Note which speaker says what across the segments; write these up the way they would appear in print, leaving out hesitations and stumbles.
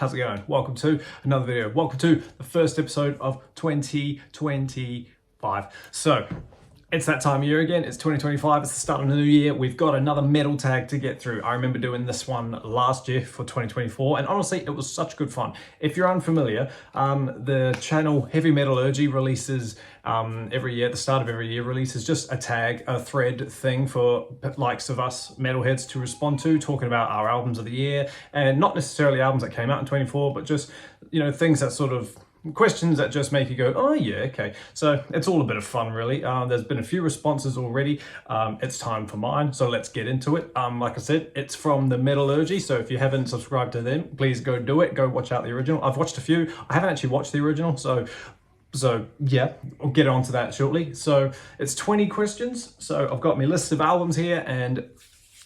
Speaker 1: how's it going? Welcome to another video. Welcome to the first episode of 2025. So, it's that time of year again. It's 2025. It's the start of the new year. We've got another metal tag to get through. I remember doing this one last year for 2024, and honestly, it was such good fun. If you're unfamiliar, the channel Heavy Metallurgy releases every year, at the start of every year, releases just a tag, a thread thing for likes of us metalheads to respond to, talking about our albums of the year, and not necessarily albums that came out in 24, but just, you know, things that sort of questions that just make you go, oh yeah, okay. So it's all a bit of fun, really. There's been a few responses already. It's time for mine, so let's get into it. Like I said, it's from the Metallurgy, so if you haven't subscribed to them, please go do it. Go watch out the original. I've watched a few. I haven't actually watched the original, so yeah, I'll get on to that shortly. So it's 20 questions. So I've got my list of albums here, and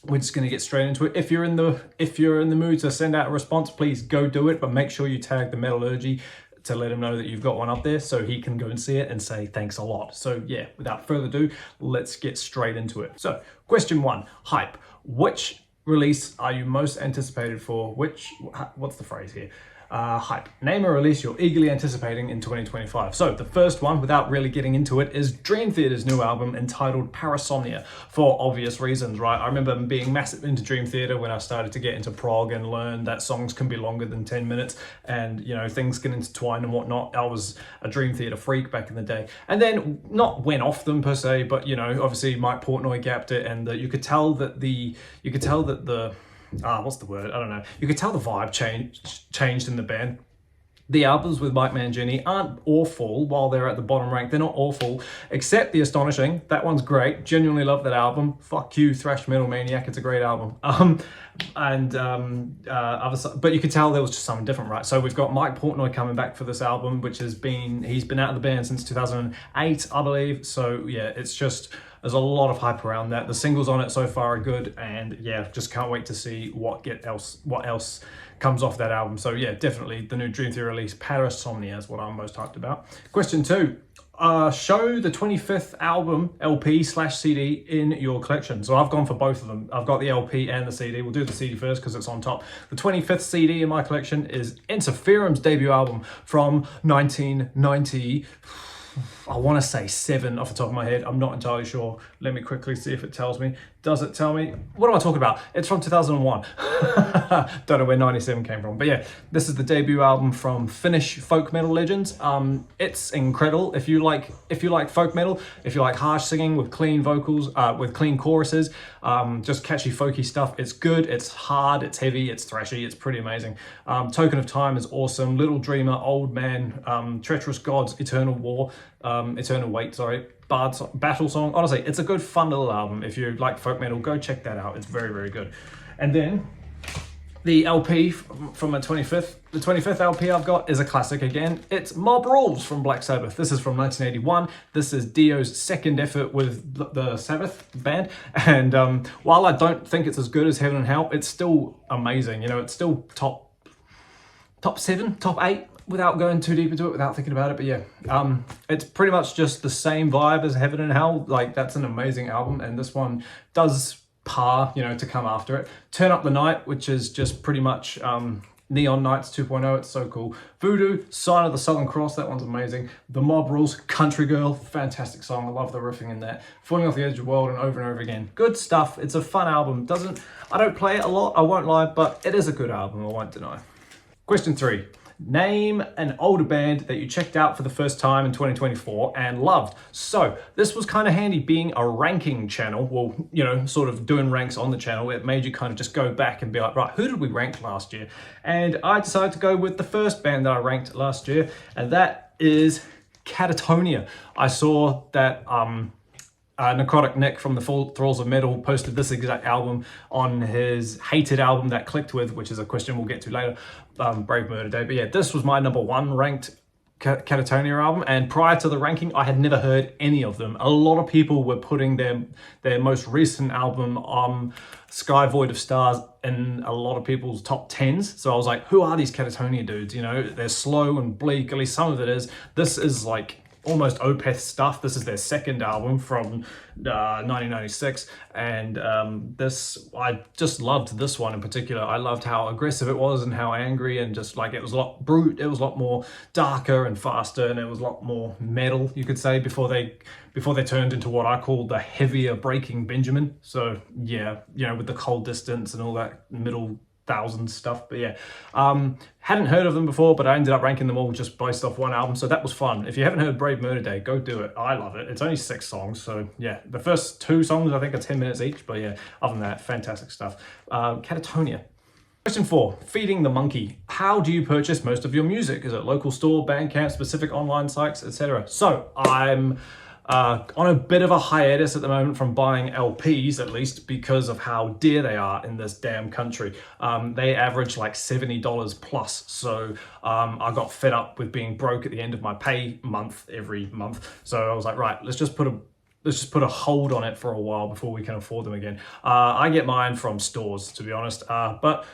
Speaker 1: we're just going to get straight into it. If you're in the mood to send out a response, please go do it, but make sure you tag the Metallurgy to let him know that you've got one up there so he can go and see it and say thanks a lot. So yeah, without further ado, let's get straight into it. So question 1, hype. Which release are you most anticipated for? What's the phrase here? Hype. Name a release you're eagerly anticipating in 2025. So the first one, without really getting into it, is Dream Theater's new album entitled Parasomnia, for obvious reasons, right? I remember being massive into Dream Theater when I started to get into prog and learn that songs can be longer than 10 minutes and, you know, things can intertwine and whatnot. I was a Dream Theater freak back in the day. And then, not went off them per se, but, you know, obviously Mike Portnoy gapped it, and you could tell that what's the word? I don't know. You could tell the vibe changed in the band. The albums with Mike Mangini aren't awful while they're at the bottom rank. They're not awful, except The Astonishing. That one's great. Genuinely love that album. Fuck you, Thrash Metal Maniac. It's a great album. But you could tell there was just something different, right? So we've got Mike Portnoy coming back for this album, which he's been out of the band since 2008, I believe. So yeah, it's just, there's a lot of hype around that. The singles on it so far are good, and yeah, just can't wait to see what else comes off that album. So yeah, definitely the new Dream Theater release, Parasomnia, is what I'm most hyped about. Question 2. Show the 25th album, LP/CD in your collection. So I've gone for both of them. I've got the LP and the CD. We'll do the CD first because it's on top. The 25th CD in my collection is Interferum's debut album from 1990. I want to say 7 off the top of my head. I'm not entirely sure. Let me quickly see if it tells me. Does it tell me? What am I talking about? It's from 2001. Don't know where 97 came from. But yeah, this is the debut album from Finnish folk metal legends. It's incredible. If you like folk metal, if you like harsh singing with clean vocals, with clean choruses, just catchy folky stuff, it's good, it's hard, it's heavy, it's thrashy, it's pretty amazing. Token of Time is awesome. Little Dreamer, Old Man, Treacherous Gods, Eternal Wait, sorry. Battle Song. Honestly, it's a good fun little album. If you like folk metal, go check that out. It's very, very good. And then the LP from the 25th LP I've got is a classic again. It's Mob Rules from Black Sabbath. This is from 1981. This is Dio's second effort with the Sabbath band. And while I don't think it's as good as Heaven and Hell, it's still amazing. You know, it's still top 7, top 8. Without going too deep into it, without thinking about it, but yeah, it's pretty much just the same vibe as Heaven and Hell. Like, that's an amazing album, and this one does par, you know, to come after it. Turn Up the Night, which is just pretty much Neon Nights 2.0. It's so cool. Voodoo, Sign of the Southern Cross, that one's amazing. The Mob Rules, Country Girl, fantastic song. I love the riffing in that. Falling Off the Edge of the World, and over again. Good stuff. It's a fun album. I don't play it a lot, I won't lie, but it is a good album, I won't deny. Question 3. Name an older band that you checked out for the first time in 2024 and loved. So this was kind of handy being a ranking channel. Well, you know, sort of doing ranks on the channel. It made you kind of just go back and be like, right, who did we rank last year? And I decided to go with the first band that I ranked last year, and that is Catatonia. I saw that Necrotic Nick from the Thralls of Metal posted this exact album on his hated album that clicked with, which is a question we'll get to later, Brave Murder Day. But yeah, this was my number 1 ranked Catatonia album, and prior to the ranking, I had never heard any of them. A lot of people were putting their most recent album, Sky Void of Stars, in a lot of people's top 10s. So I was like, who are these Catatonia dudes? You know, they're slow and bleak, at least some of it is. This is like almost Opeth stuff. This is their second album from 1996, and I just loved this one in particular. I loved how aggressive it was and how angry, and just like it was a lot more darker and faster, and it was a lot more metal, you could say, before they turned into what I call the heavier Breaking Benjamin. So yeah, with the Cold Distance and all that middle thousand stuff. But yeah, hadn't heard of them before, but I ended up ranking them all just based off one album, so that was fun. If you haven't heard Brave Murder Day, go do it. I love it. It's only 6 songs, so yeah, the first 2 songs I think are 10 minutes each, but yeah, other than that, fantastic stuff. Catatonia. Question 4, feeding the monkey. How do you purchase most of your music? Is it local store, Bandcamp, specific online sites, etc.? So I'm on a bit of a hiatus at the moment from buying LPs, at least because of how dear they are in this damn country. They average like $70 plus. So I got fed up with being broke at the end of my pay month every month. So I was like, right, let's just put a hold on it for a while before we can afford them again. I get mine from stores, to be honest, but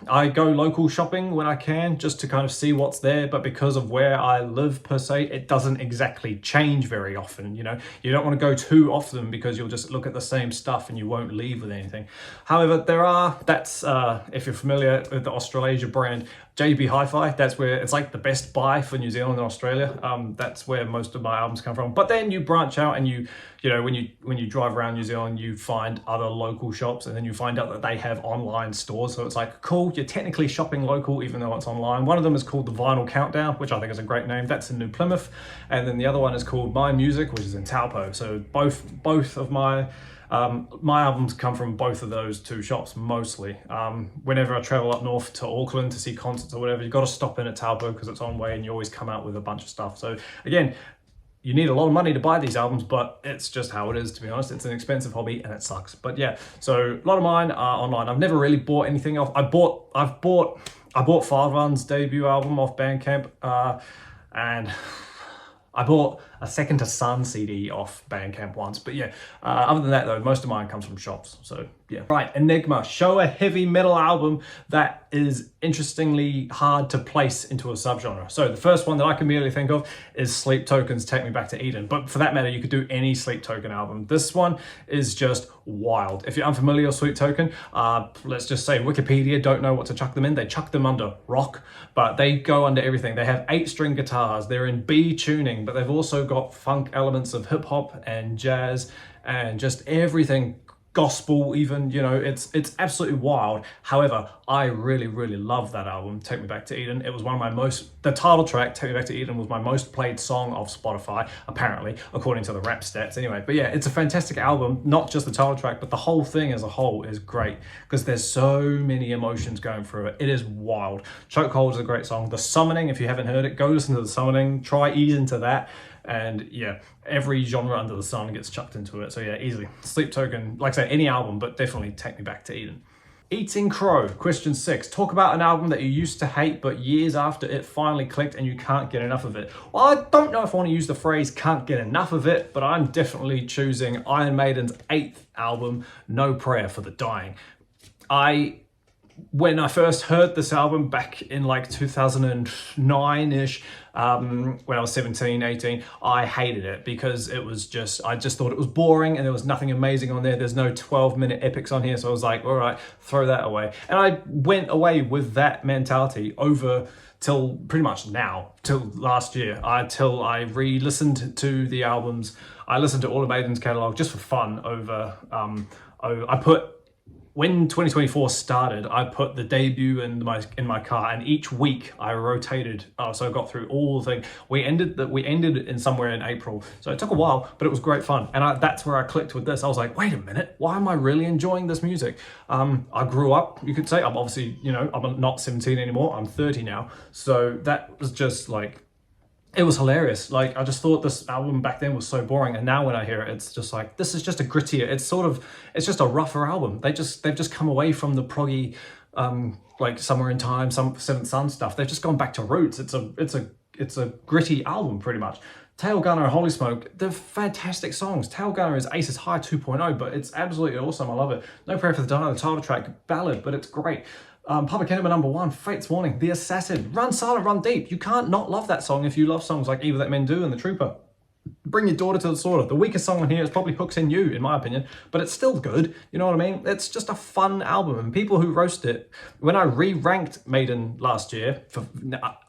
Speaker 1: I go local shopping when I can, just to kind of see what's there, but because of where I live per se, it doesn't exactly change very often. You don't want to go too often because you'll just look at the same stuff and you won't leave with anything. However, if you're familiar with the Australasia brand, JB Hi-Fi, that's where it's like the Best Buy for New Zealand and Australia. That's where most of my albums come from. But then you branch out and when you drive around New Zealand, you find other local shops, and then you find out that they have online stores. So it's like, cool, you're technically shopping local even though it's online. One of them is called the Vinyl Countdown, which I think is a great name. That's in New Plymouth. And then the other one is called My Music, which is in Taupo. So both of my albums come from both of those 2 shops mostly. Whenever I travel up north to Auckland to see concerts or whatever, you've got to stop in at Taupo because it's on way and you always come out with a bunch of stuff. So again, you need a lot of money to buy these albums, but it's just how it is, to be honest. It's an expensive hobby and it sucks. But yeah, so a lot of mine are online. I've never really bought anything off. I bought Farvan's debut album off Bandcamp, and I bought a Second to Sun CD off Bandcamp once, but yeah, other than that though, most of mine comes from shops, so yeah. Right, Enigma, show a heavy metal album that is interestingly hard to place into a subgenre. So the first one that I can immediately think of is Sleep Token's Take Me Back to Eden, but for that matter, you could do any Sleep Token album. This one is just wild. If you're unfamiliar with Sleep Token, let's just say Wikipedia don't know what to chuck them in. They chuck them under rock, but they go under everything. They have 8-string guitars, they're in B tuning, but they've also got funk elements of hip hop and jazz and just everything, gospel even, it's absolutely wild. However, I really love that album, Take Me Back to Eden. It was one of the title track, Take Me Back to Eden, was my most played song of Spotify, apparently, according to the rap stats anyway. But yeah, it's a fantastic album, not just the title track, but the whole thing as a whole is great because there's so many emotions going through it. It is wild. Chokehold is a great song. The Summoning, if you haven't heard it, go listen to The Summoning, try ease into that. And yeah, every genre under the sun gets chucked into it. So yeah, easily. Sleep Token, like I say, any album, but definitely Take Me Back to Eden. Eating Crow, question 6. Talk about an album that you used to hate, but years after it finally clicked and you can't get enough of it. Well, I don't know if I want to use the phrase can't get enough of it, but I'm definitely choosing Iron Maiden's 8th album, No Prayer for the Dying. When I first heard this album back in like 2009-ish, when I was 17, 18, I hated it because I just thought it was boring and there was nothing amazing on there. There's no 12-minute epics on here. So I was like, all right, throw that away. And I went away with that mentality over till pretty much now, till last year, till I re-listened to the albums. I listened to all of Maiden's catalog just for fun when 2024 started, I put the debut in my car, and each week I rotated. So I got through all the things. We ended in somewhere in April, so it took a while, but it was great fun. And that's where I clicked with this. I was like, wait a minute, why am I really enjoying this music? I grew up, you could say. I'm obviously, I'm not 17 anymore. I'm 30 now. So that was just like, it was hilarious. Like, I just thought this album back then was so boring, and now when I hear it, it's just like, this is just a grittier, it's just a rougher album. They've just come away from the proggy, like Somewhere in Time, some Seventh Son stuff. They've just gone back to roots. It's a gritty album pretty much. Tail Gunner and Holy Smoke, they're fantastic songs. Tail Gunner is Ace's High 2.0, but it's absolutely awesome. I love it. No Prayer for the Dying, the title track, ballad, but it's great. Public Enemy #1, Fate's Warning, The Assassin, Run Silent, Run Deep. You can't not love that song if you love songs like Evil That Men Do and The Trooper. Bring Your Daughter to the Slaughter. The weakest song on here is probably Hooks in You, in my opinion, but it's still good. You know what I mean? It's just a fun album, and people who roast it, when I re-ranked Maiden last year,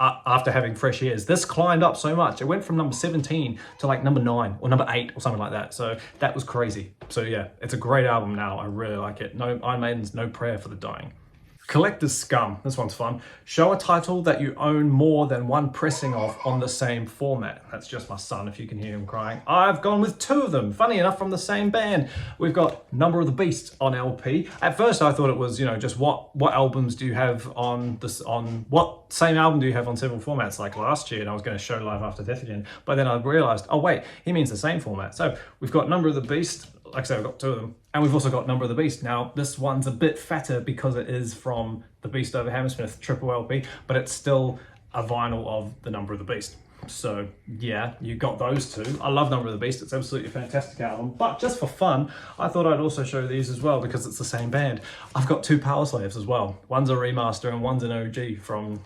Speaker 1: after having fresh ears, this climbed up so much. It went from number 17 to like number 9 or number 8 or something like that. So that was crazy. So yeah, it's a great album now. I really like it. No Iron Maiden's No Prayer for the Dying. Collector's Scum, this one's fun. Show a title that you own more than one pressing of on the same format. That's just my son, if you can hear him crying. I've gone with 2 of them, funny enough, from the same band. We've got Number of the Beast on LP. At first I thought it was, you know, just what albums do you have on this, on what same album do you have on several formats, like last year, and I was going to show Live After Death again. But then I realized, oh wait, he means the same format. So we've got Number of the Beast. Like I said, I've got 2 of them. And we've also got Number of the Beast. Now, this one's a bit fatter because it is from The Beast Over Hammersmith triple LP, but it's still a vinyl of the Number of the Beast. So yeah, you got those 2. I love Number of the Beast. It's absolutely a fantastic album. But just for fun, I thought I'd also show these as well because it's the same band. I've got 2 Power Slaves as well. One's a remaster and one's an OG from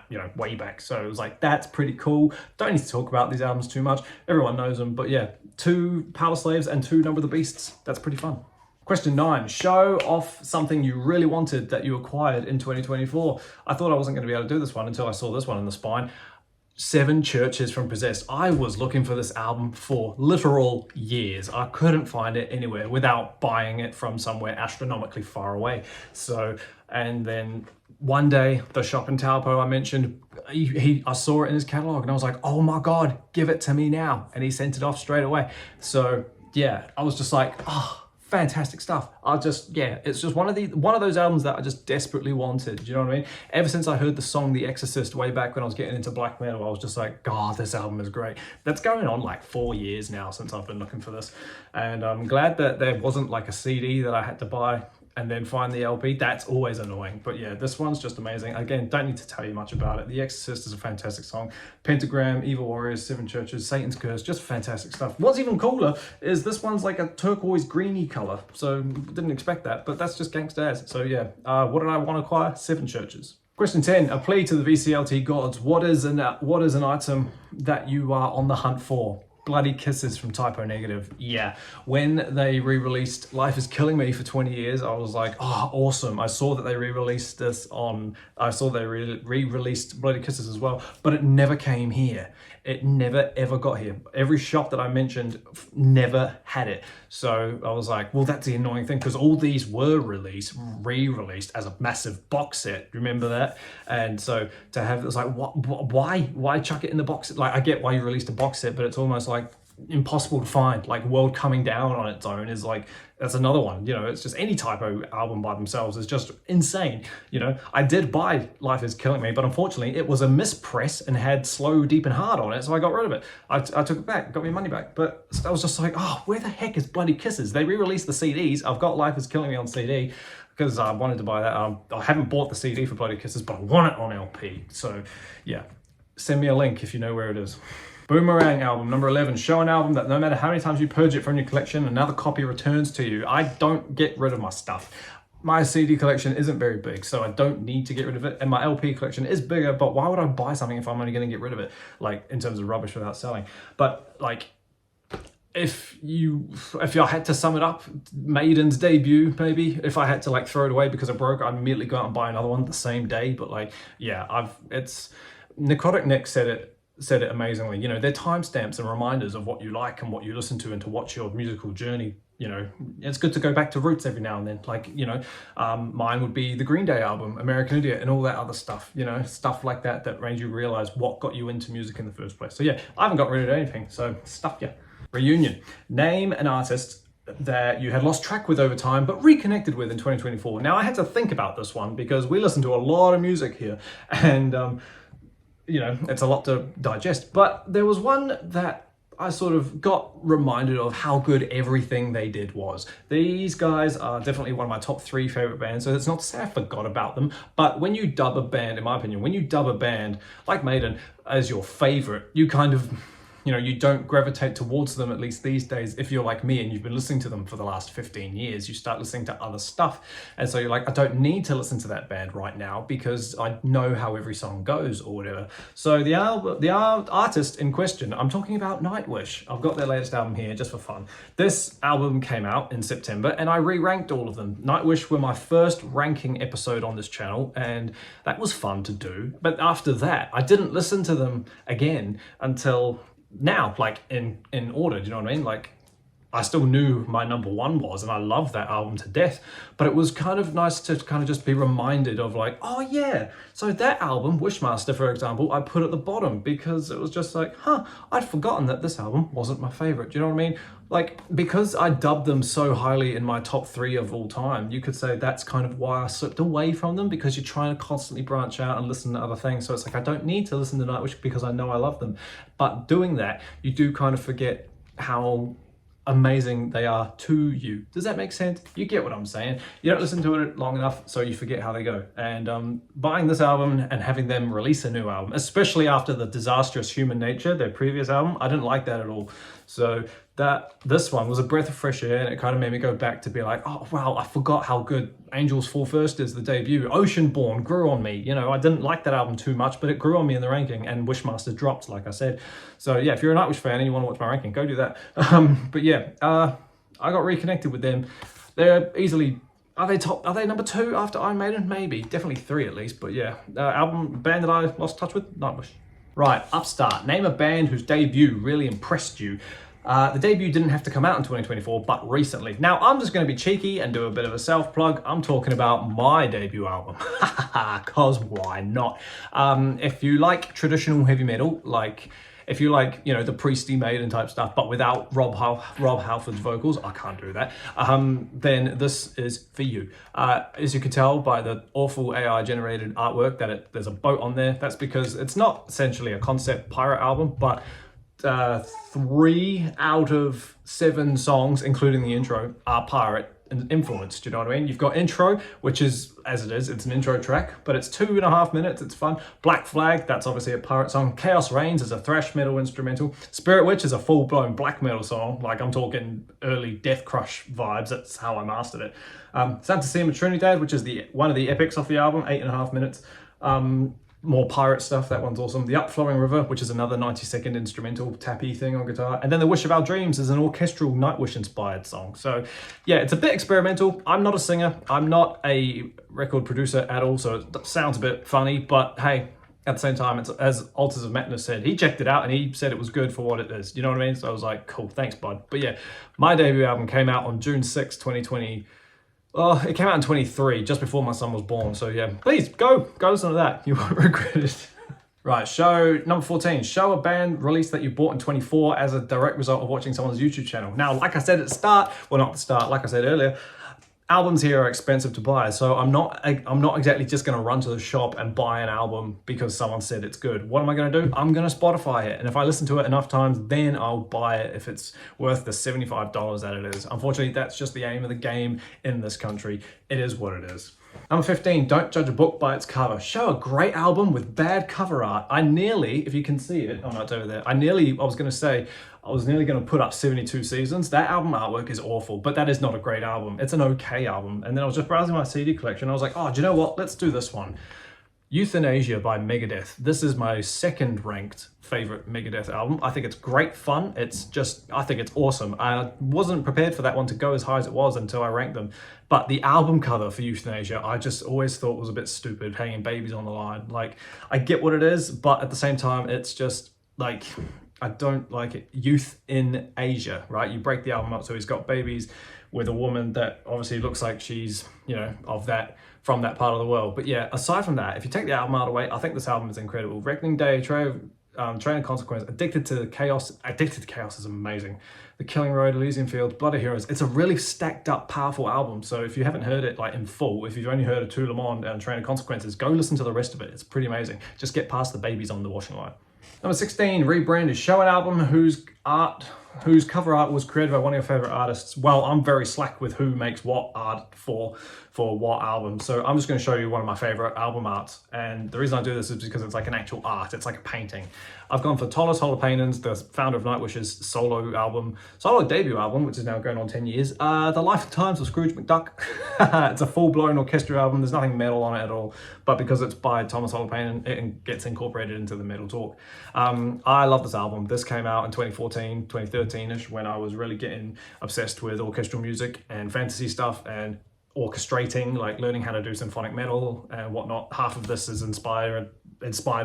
Speaker 1: you know, way back. So it was like, that's pretty cool. Don't need to talk about these albums too much. Everyone knows them. But yeah, 2 Power Slaves and 2 Number of the Beasts. That's pretty fun. Question 9, show off something you really wanted that you acquired in 2024. I thought I wasn't going to be able to do this one until I saw this one in the spine. 7 Churches from Possessed. I was looking for this album for literal years. I couldn't find it anywhere without buying it from somewhere astronomically far away. So, and then one day, the shop in Taupo I mentioned, I saw it in his catalog and I was like, oh my God, give it to me now. And he sent it off straight away. So yeah, I was just like, oh, fantastic stuff. It's just one of those albums that I just desperately wanted. Do you know what I mean? Ever since I heard the song The Exorcist way back when I was getting into black metal, I was just like, God, this album is great. That's going on like 4 years now since I've been looking for this. And I'm glad that there wasn't like a CD that I had to buy and then find the LP. That's always annoying. But yeah, this one's just amazing. Again, don't need to tell you much about it. The Exorcist is a fantastic song. Pentagram, Evil Warriors, 7 Churches, Satan's Curse, just fantastic stuff. What's even cooler is this one's like a turquoise greeny color. So didn't expect that, but that's just gangsta ass. So yeah, what did I want to acquire? 7 Churches. Question 10, a plea to the VCLT gods. What is an item that you are on the hunt for? Bloody Kisses from Typo Negative. Yeah, when they re-released Life Is Killing Me for 20 years, I was like, oh, awesome. I saw that they re-released re-released Bloody Kisses as well, but it never came here. It never ever got here. Every shop that I mentioned never had it. So I was like, well, that's the annoying thing, because all these were re-released as a massive box set. Remember that? And so to have, it was like, why chuck it in the box set? Like, I get why you released a box set, but it's almost like impossible to find. Like World Coming Down on its own is like, that's another one. You know, it's just any Typo album by themselves is just insane. You know, I did buy Life Is Killing Me, but unfortunately it was a mispress and had Slow, Deep and Hard on it, so I got rid of it. I took it back, got my money back. But I was just like, oh, where the heck is Bloody Kisses? They re-released the CDs. I've got Life Is Killing Me on CD because I wanted to buy that. I haven't bought the CD for Bloody Kisses, but I want it on LP. So yeah, send me a link if you know where it is. Boomerang album, number 11. Show an album that no matter how many times you purge it from your collection, another copy returns to you. I don't get rid of my stuff. My CD collection isn't very big, so I don't need to get rid of it. And my LP collection is bigger, but why would I buy something if I'm only going to get rid of it? Like, in terms of rubbish without selling. But, like, if I had to sum it up, Maiden's debut, maybe. If I had to, like, throw it away because it broke, I'd immediately go out and buy another one the same day. But, like, yeah, Necrotic Nick said it amazingly. You know, they're timestamps and reminders of what you like and what you listen to and to watch your musical journey. You know, it's good to go back to roots every now and then. Like, you know, mine would be the Green Day album, American Idiot, and all that other stuff, you know, stuff like that made you realize what got you into music in the first place. So yeah, I haven't got rid of anything, so stuff yeah. Reunion. Name an artist that you had lost track with over time but reconnected with in 2024. Now I had to think about this one because we listen to a lot of music here, and you know, it's a lot to digest, but there was one that I sort of got reminded of how good everything they did was. These guys are definitely one of my top 3 favorite bands, so it's not to say I forgot about them, but when you dub a band, in my opinion, when you dub a band like Maiden as your favorite, you kind of, you know, you don't gravitate towards them, at least these days. If you're like me and you've been listening to them for the last 15 years, you start listening to other stuff. And so you're like, I don't need to listen to that band right now because I know how every song goes or whatever. So the artist in question, I'm talking about Nightwish. I've got their latest album here just for fun. This album came out in September and I re-ranked all of them. Nightwish were my first ranking episode on this channel and that was fun to do. But after that, I didn't listen to them again until now, like in order, do you know what I mean? Like, I still knew my number one was, and I love that album to death, but it was kind of nice to kind of just be reminded of like, oh yeah, so that album, Wishmaster, for example, I put at the bottom because it was just like, I'd forgotten that this album wasn't my favorite. Do you know what I mean? Like, because I dubbed them so highly in my top 3 of all time, you could say that's kind of why I slipped away from them, because you're trying to constantly branch out and listen to other things. So it's like, I don't need to listen to Nightwish because I know I love them. But doing that, you do kind of forget how amazing they are to you. Does that make sense? You get what I'm saying. You don't listen to it long enough, so you forget how they go. And buying this album and having them release a new album, especially after the disastrous Human Nature, their previous album, I didn't like that at all. So this one was a breath of fresh air, and it kind of made me go back to be like, oh wow, I forgot how good Angels Fall First is, the debut. Oceanborn grew on me. You know, I didn't like that album too much, but it grew on me in the ranking, and Wishmaster dropped, like I said. So yeah, if you're a Nightwish fan and you want to watch my ranking, go do that. But yeah, I got reconnected with them. They're easily, are they number 2 after Iron Maiden? Maybe, definitely 3 at least. But yeah, band that I lost touch with, Nightwish. Right, Upstart. Name a band whose debut really impressed you. The debut didn't have to come out in 2024, but recently. Now, I'm just going to be cheeky and do a bit of a self-plug. I'm talking about my debut album, because why not? If you like traditional heavy metal, like if you like, you know, the Priesty Maiden type stuff, but without Rob Halford's vocals, I can't do that, then this is for you. As you can tell by the awful AI-generated artwork that there's a boat on there, that's because it's not essentially a concept pirate album, but 3 out of 7 songs, including the intro, are pirate influenced. Do you know what I mean? You've got Intro, which is, as it is, it's an intro track, but it's 2.5 minutes, it's fun. Black Flag, that's obviously a pirate song. Chaos Reigns is a thrash metal instrumental. Spirit Witch is a full-blown black metal song, like I'm talking early Death Crush vibes, that's how I mastered it. Santa Sima Trinidad, which is one of the epics off the album, 8.5 minutes. More pirate stuff, that one's awesome. The Upflowing River, which is another 90-second instrumental tappy thing on guitar. And then The Wish of Our Dreams is an orchestral Nightwish-inspired song. So yeah, it's a bit experimental. I'm not a singer. I'm not a record producer at all, so it sounds a bit funny. But hey, at the same time, it's, as Altars of Madness said, he checked it out and he said it was good for what it is. You know what I mean? So I was like, cool, thanks, bud. But yeah, my debut album came out on June 6, 2020. Oh, it came out in 23, just before my son was born. So yeah, please go listen to that. You won't regret it. Right, show number 14. Show a band release that you bought in 24 as a direct result of watching someone's YouTube channel. Now, like I said at the start, well, not at the start, like I said earlier, albums here are expensive to buy, so I'm not exactly just going to run to the shop and buy an album because someone said it's good. What am I going to do? I'm going to Spotify it, and if I listen to it enough times, then I'll buy it if it's worth the $75 that it is. Unfortunately, that's just the aim of the game in this country. It is what it is. Number 15, don't judge a book by its cover. Show a great album with bad cover art. I nearly, if you can see it, oh no, it's over there. I was nearly going to put up 72 Seasons. That album artwork is awful, but that is not a great album. It's an okay album. And then I was just browsing my CD collection. I was like, oh, do you know what? Let's do this one. Euthanasia by Megadeth. This is my 2nd ranked favorite Megadeth album. I think it's great fun. I think it's awesome. I wasn't prepared for that one to go as high as it was until I ranked them. But the album cover for Euthanasia, I just always thought was a bit stupid, hanging babies on the line. Like, I get what it is, but at the same time, it's just like, I don't like it. Youth in Asia, right? You break the album up, so he's got babies with a woman that obviously looks like she's, you know, from that part of the world. But yeah, aside from that, if you take the album art away, I think this album is incredible. Reckoning Day, Train of Consequence, Addicted to Chaos is amazing. The Killing Road, Elysian Fields, Blood of Heroes. It's a really stacked up, powerful album. So if you haven't heard it like in full, if you've only heard of Tout Le Monde and Train of Consequences, go listen to the rest of it. It's pretty amazing. Just get past the babies on the washing line. Number 16, rebrand is show an album whose art, whose cover art was created by one of your favorite artists. Well, I'm very slack with who makes what art for what album, so I'm just going to show you one of my favorite album arts. And the reason I do this is because it's like an actual art. It's like a painting. I've gone for Tolos Holopainen's, the founder of Nightwish's solo debut album, which is now going on 10 years. The Life and Times of Scrooge McDuck. It's a full-blown orchestra album. There's nothing metal on it at all, but because it's by Thomas Holopainen, it gets incorporated into the metal talk. I love this album. This came out in 2014, 2013-ish, when I was really getting obsessed with orchestral music and fantasy stuff and orchestrating, like learning how to do symphonic metal and whatnot. Half of this is inspired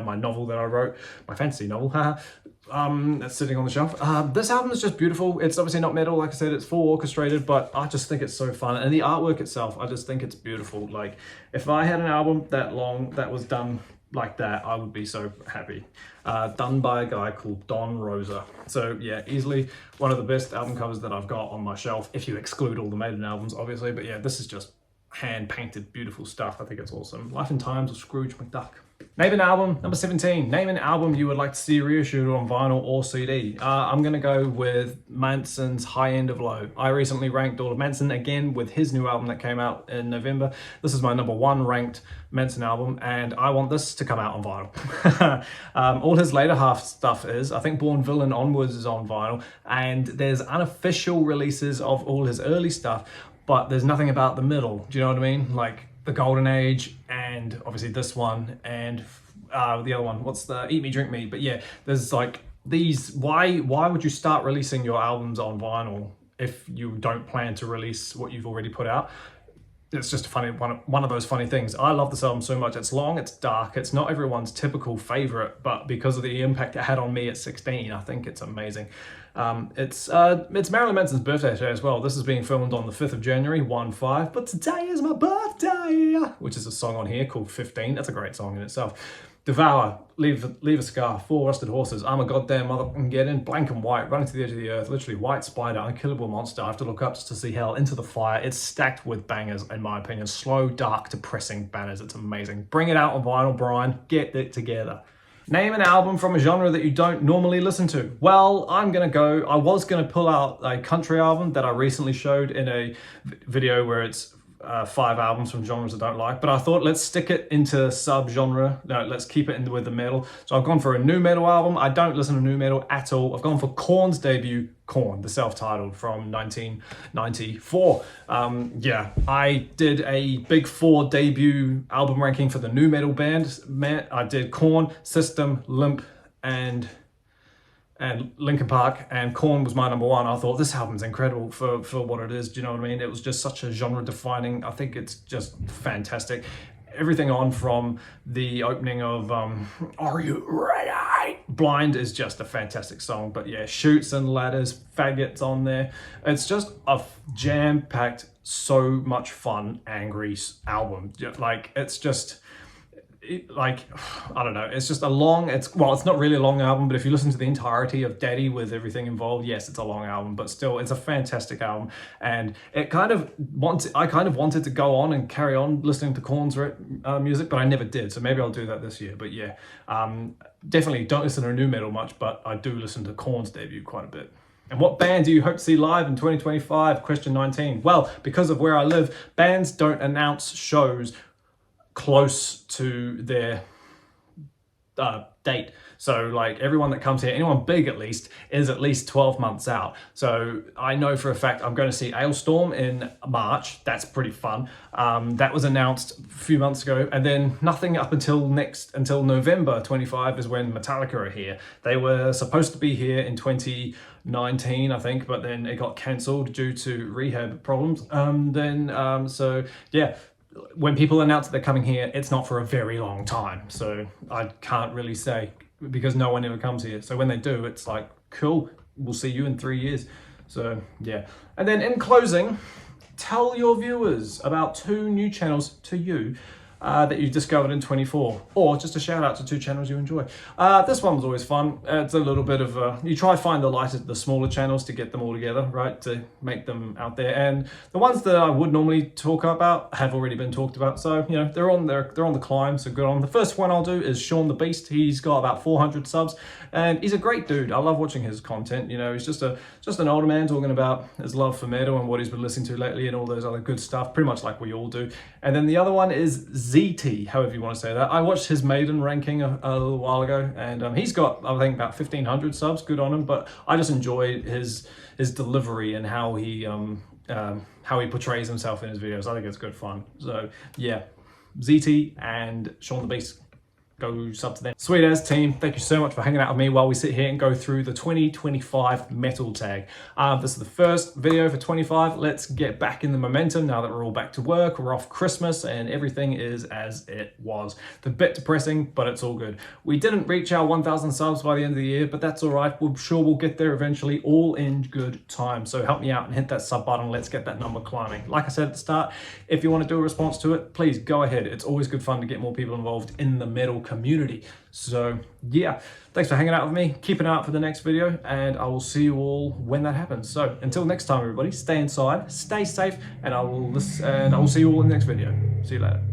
Speaker 1: my novel that I wrote, my fantasy novel, that's sitting on the shelf. This album is just beautiful. It's obviously not metal, like I said, it's full orchestrated, but I just think it's so fun. And the artwork itself, I just think it's beautiful. Like, if I had an album that long that was done like that, I would be so happy. Done by a guy called Don Rosa. So yeah, easily one of the best album covers that I've got on my shelf, if you exclude all the Maiden albums, obviously. But yeah, this is just hand-painted, beautiful stuff. I think it's awesome. Life and Times of Scrooge McDuck. Name an album, number 17. Name an album you would like to see reissued on vinyl or CD. I'm gonna go with Manson's High End of Low. I recently ranked all of Manson again with his new album that came out in November. This is my number 1 ranked Manson album, and I want this to come out on vinyl. All his later half stuff is, I think Born Villain onwards is on vinyl, and there's unofficial releases of all his early stuff, but there's nothing about the middle. Do you know what I mean? Like the Golden Age, and obviously this one, and the other one, what's the Eat Me Drink Me. But yeah, there's like these, why would you start releasing your albums on vinyl if you don't plan to release what you've already put out? It's just a funny one of those funny things. I love this album so much. It's long, it's dark, it's not everyone's typical favorite, but because of the impact it had on me at 16, I think it's amazing. It's Marilyn Manson's birthday today as well. This is being filmed on the 5th of January, 1/5, but today is my birthday, which is a song on here called 15. That's a great song in itself. Devour, Leave a Scar, 4 Rusted Horses, I'm a Goddamn Motherfucking Get In, Blank and White, Running to the Edge of the Earth, literally White Spider, Unkillable Monster, I Have to Look Up Just to See Hell, Into the Fire. It's stacked with bangers, in my opinion. Slow, dark, depressing bangers. It's amazing. Bring it out on vinyl, Brian. Get it together. Name an album from a genre that you don't normally listen to. Well, I was gonna pull out a country album that I recently showed in a video where it's 5 albums from genres I don't like, but I thought let's stick it into sub-genre. No, let's keep it with the metal. So I've gone for a new metal album. I don't listen to new metal at all. I've gone for Korn's debut, Korn, the self-titled, from 1994. Yeah, I did a Big 4 debut album ranking for the new metal band. I did Korn, System, Limp, and Linkin Park, and Korn was my number 1. I thought this album's incredible for what it is. Do you know what I mean? It was just such a genre defining. I think it's just fantastic. Everything on from the opening of Are You Ready? Blind is just a fantastic song. But yeah, Chutes and Ladders, Faggots on there. It's just a jam-packed, so much fun, angry album. Like, it's just... I don't know, it's just it's not really a long album, but if you listen to the entirety of Daddy with everything involved, yes, it's a long album, but still, it's a fantastic album. And I kind of wanted to go on and carry on listening to Korn's music, but I never did, so maybe I'll do that this year. But yeah, definitely don't listen to new metal much, but I do listen to Korn's debut quite a bit. And what band do you hope to see live in 2025? Question 19. Well, because of where I live, bands don't announce shows close to their date. So like everyone that comes here, anyone big at least, is at least 12 months out. So I know for a fact I'm going to see Ailstorm in March. That's pretty fun. That was announced a few months ago, and then nothing up until November 25 is when Metallica are here. They were supposed to be here in 2019, I think, but then it got cancelled due to rehab problems. So yeah, when people announce that they're coming here, it's not for a very long time. So I can't really say, because no one ever comes here. So when they do, it's like, cool, we'll see you in 3 years. So yeah. And then in closing, tell your viewers about 2 new channels to you that you discovered in 24, or just a shout out to 2 channels you enjoy. This one was always fun. It's a little bit of you try to find the smaller channels to get them all together, right, to make them out there. And the ones that I would normally talk about have already been talked about, so you know they're on the climb. So good on. The first one I'll do is Sean the Beast. He's got about 400 subs, and he's a great dude. I love watching his content. You know, he's just an older man talking about his love for metal and what he's been listening to lately and all those other good stuff, pretty much like we all do. And then the other one is ZT, however you want to say that. I watched his Maiden ranking a little while ago, and he's got, I think, about 1,500 subs. Good on him. But I just enjoy his delivery and how he portrays himself in his videos. I think it's good fun. So yeah, ZT and Sean the Beast. Go sub to them. Sweet as team, thank you so much for hanging out with me while we sit here and go through the 2025 metal tag. This is the first video for 25. Let's get back in the momentum now that we're all back to work. We're off Christmas and everything is as it was. It's a bit depressing, but it's all good. We didn't reach our 1,000 subs by the end of the year, but that's all right. We're sure we'll get there eventually, all in good time. So help me out and hit that sub button. Let's get that number climbing. Like I said at the start, if you want to do a response to it, please go ahead. It's always good fun to get more people involved in the metal community. So yeah, thanks for hanging out with me. Keep an eye out for the next video, and I will see you all when that happens. So until next time, everybody, stay inside, stay safe, and I will see you all in the next video. See you later.